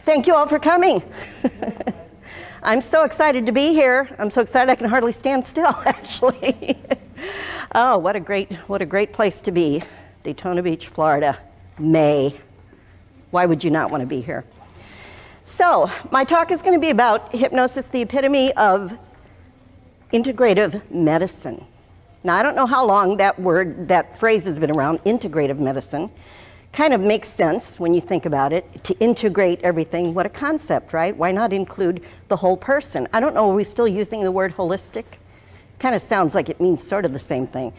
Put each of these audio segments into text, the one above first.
Thank you all for coming. I'm so excited to be here. I'm so excited I can hardly stand still, actually. Oh, what a great place to be. Daytona Beach, Florida, May. Why would you not want to be here? So, my talk is going to be about hypnosis, the epitome of integrative medicine. Now, I don't know how long that phrase has been around, integrative medicine. Kind of makes sense when you think about it, to integrate everything. What a concept, right? Why not include the whole person? I don't know, are we still using the word holistic? Kind of sounds like it means sort of the same thing.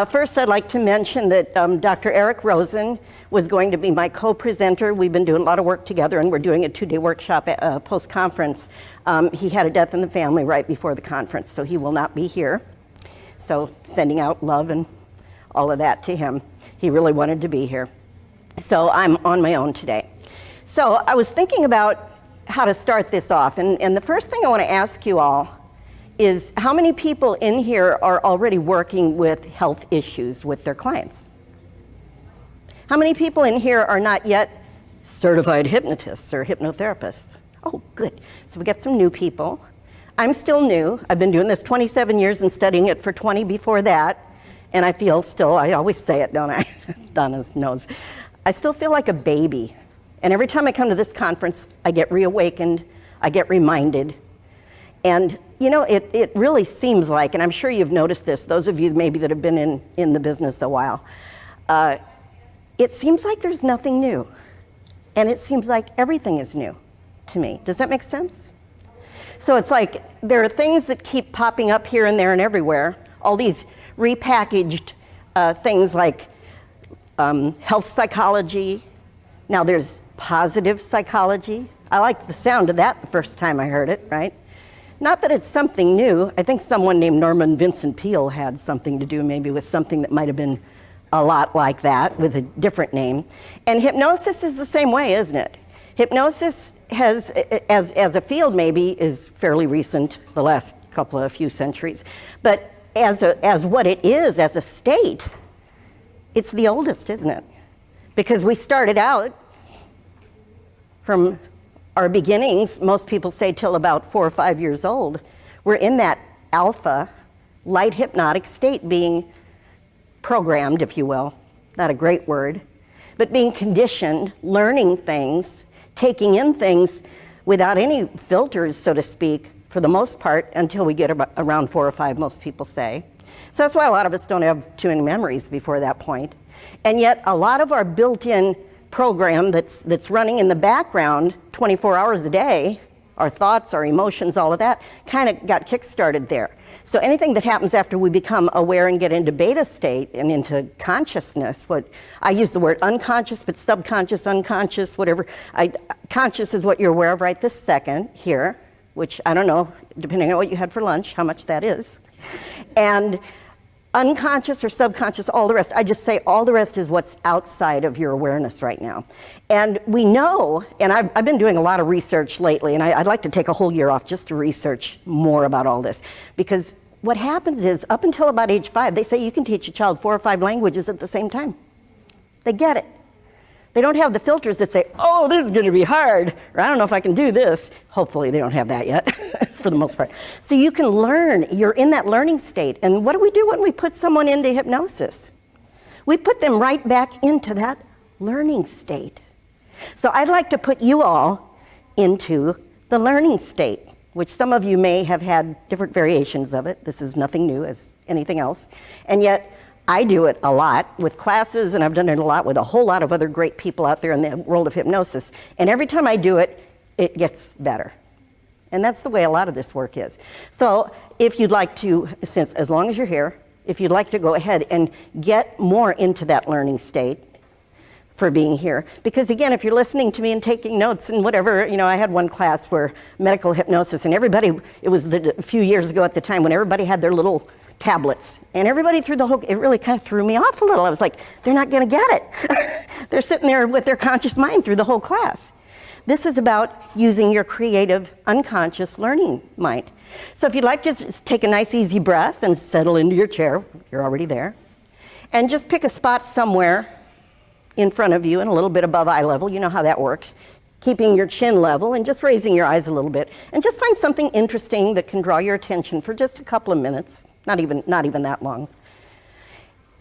First, I'd like to mention that Dr. Eric Rosen was going to be my co-presenter. We've been doing a lot of work together, and we're doing a 2-day workshop post-conference. He had a death in the family right before the conference, so he will not be here. So sending out love and all of that to him. He really wanted to be here. So I'm on my own today. So I was thinking about how to start this off, and the first thing I want to ask you all is how many people in here are already working with health issues with their clients? How many people in here are not yet certified hypnotists or hypnotherapists? Oh, good. So we got some new people. I'm still new. I've been doing this 27 years and studying it for 20 before that, and I feel still, I always say it, don't I? Donna knows. I still feel like a baby. And every time I come to this conference, I get reawakened, I get reminded. And you know, it really seems like, and I'm sure you've noticed this, those of you maybe that have been in the business a while, it seems like there's nothing new. And it seems like everything is new to me. Does that make sense? So it's like there are things that keep popping up here and there and everywhere, all these repackaged things like health psychology. Now there's positive psychology. I liked the sound of that the first time I heard it, right? Not that it's something new. I think someone named Norman Vincent Peale had something to do maybe with something that might have been a lot like that with a different name. And hypnosis is the same way, isn't it? Hypnosis has, as a field maybe, is fairly recent, the last few centuries. But as what it is, as a state, it's the oldest, isn't it? Because we started out from our beginnings, most people say till about 4 or 5 years old. We're in that alpha, light hypnotic state, being programmed, if you will. Not a great word, but being conditioned, learning things, taking in things without any filters, so to speak, for the most part, until we get around 4 or 5, most people say. So that's why a lot of us don't have too many memories before that point. And yet a lot of our built-in program that's running in the background 24 hours a day, our thoughts, our emotions, all of that, kind of got kick-started there. So anything that happens after we become aware and get into beta state and into consciousness, what I use the word unconscious, but subconscious, unconscious, whatever. Conscious is what you're aware of right this second here, which I don't know, depending on what you had for lunch, how much that is. And unconscious or subconscious, all the rest. I just say all the rest is what's outside of your awareness right now. And we know, and I've been doing a lot of research lately, and I'd like to take a whole year off just to research more about all this. Because what happens is, up until about age 5, they say you can teach a child 4 or 5 languages at the same time. They get it. They don't have the filters that say, oh, this is going to be hard, or I don't know if I can do this. Hopefully they don't have that yet, for the most part. So you can learn. You're in that learning state. And what do we do when we put someone into hypnosis? We put them right back into that learning state. So I'd like to put you all into the learning state, which some of you may have had different variations of it. This is nothing new as anything else. And yet, I do it a lot with classes, and I've done it a lot with a whole lot of other great people out there in the world of hypnosis. And every time I do it, it gets better. And that's the way a lot of this work is. So if you'd like to, as long as you're here, if you'd like to go ahead and get more into that learning state for being here. Because again, if you're listening to me and taking notes and whatever, you know, I had one class where medical hypnosis, and everybody, it was a few years ago at the time when everybody had their little tablets, and everybody through the whole, it really kind of threw me off a little. I was like, they're not going to get it. They're sitting there with their conscious mind through the whole class. This is about using your creative, unconscious learning mind. So if you'd like to just take a nice easy breath and settle into your chair, you're already there, and just pick a spot somewhere in front of you and a little bit above eye level. You know how that works. keeping your chin level and just raising your eyes a little bit. And just find something interesting that can draw your attention for just a couple of minutes, not even that long.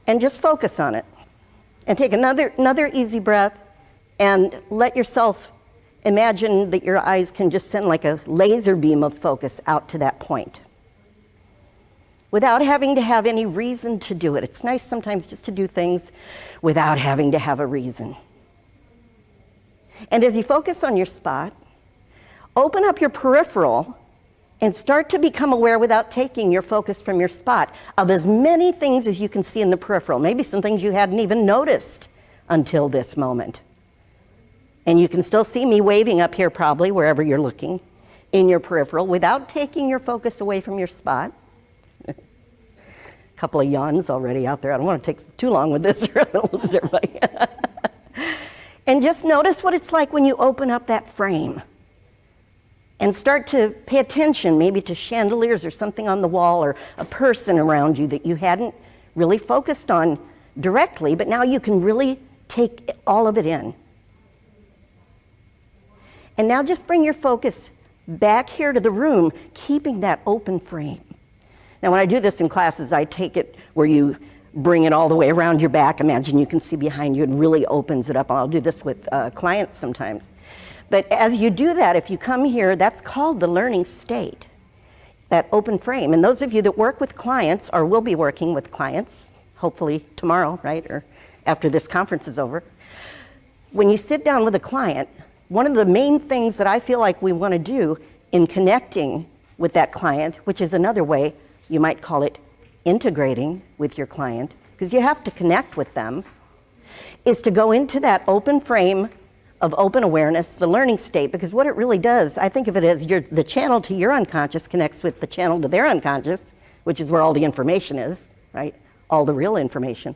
And just focus on it. And take another easy breath and let yourself imagine that your eyes can just send like a laser beam of focus out to that point, without having to have any reason to do it. It's nice sometimes just to do things without having to have a reason. And as you focus on your spot, open up your peripheral and start to become aware, without taking your focus from your spot, of as many things as you can see in the peripheral. Maybe some things you hadn't even noticed until this moment. And you can still see me waving up here probably, wherever you're looking, in your peripheral, without taking your focus away from your spot. A couple of yawns already out there. I don't want to take too long with this or I'll lose everybody. And just notice what it's like when you open up that frame and start to pay attention maybe to chandeliers or something on the wall or a person around you that you hadn't really focused on directly, but now you can really take all of it in. And now just bring your focus back here to the room, keeping that open frame. Now when I do this in classes, I take it where you bring it all the way around your back. Imagine you can see behind you, and really opens it up. I'll do this with clients sometimes. But as you do that, if you come here, that's called the learning state, that open frame. And those of you that work with clients, or will be working with clients, hopefully tomorrow, right, or after this conference is over, when you sit down with a client, one of the main things that I feel like we want to do in connecting with that client, which is another way you might call it integrating with your client, because you have to connect with them, is to go into that open frame of open awareness, the learning state, because what it really does, I think of it as the channel to your unconscious connects with the channel to their unconscious, which is where all the information is, right? All the real information.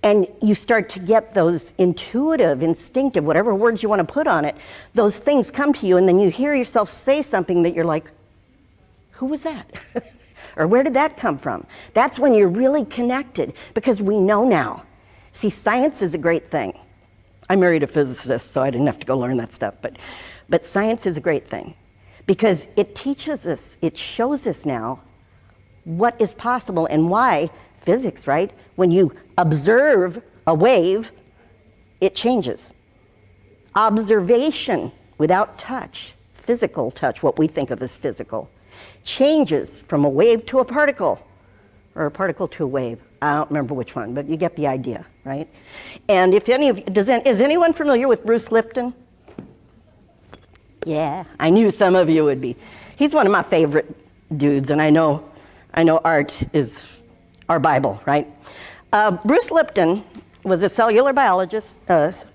And you start to get those intuitive, instinctive, whatever words you want to put on it, those things come to you, and then you hear yourself say something that you're like, who was that? Or where did that come from? That's when you're really connected, because we know now. See, science is a great thing. I married a physicist, so I didn't have to go learn that stuff, but science is a great thing, because it teaches us, it shows us now what is possible and why physics, right? When you observe a wave, it changes. Observation without touch, physical touch, what we think of as physical, changes from a wave to a particle, or a particle to a wave. I don't remember which one, but you get the idea, right? And if any of you, is anyone familiar with Bruce Lipton? Yeah, I knew some of you would be. He's one of my favorite dudes, and I know art is our Bible, right? Bruce Lipton was a cellular biologist,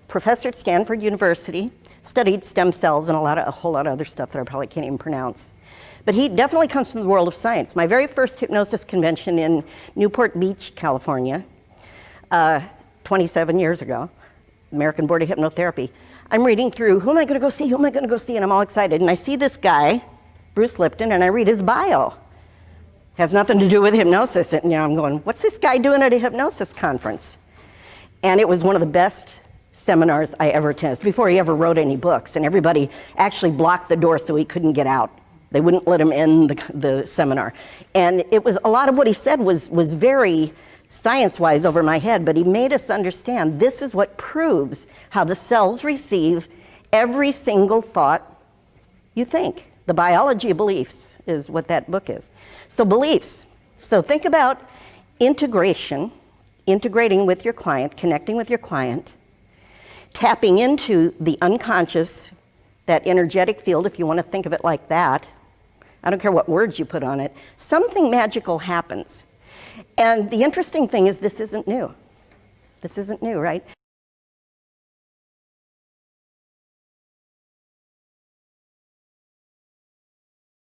professor at Stanford University, studied stem cells and a whole lot of other stuff that I probably can't even pronounce. But he definitely comes from the world of science. My very first hypnosis convention in Newport Beach, California, 27 years ago, American Board of Hypnotherapy. I'm reading through, who am I going to go see? Who am I going to go see? And I'm all excited. And I see this guy, Bruce Lipton, and I read his bio. Has nothing to do with hypnosis. And I'm going, what's this guy doing at a hypnosis conference? And it was one of the best seminars I ever attended, before he ever wrote any books. And everybody actually blocked the door so he couldn't get out. They wouldn't let him in the seminar. And it was, a lot of what he said was very science-wise over my head, but he made us understand this is what proves how the cells receive every single thought you think. The biology of beliefs is what that book is. So beliefs. So think about integration, integrating with your client, connecting with your client, tapping into the unconscious, that energetic field, if you want to think of it like that. I don't care what words you put on it. Something magical happens. And the interesting thing is this isn't new. This isn't new, right?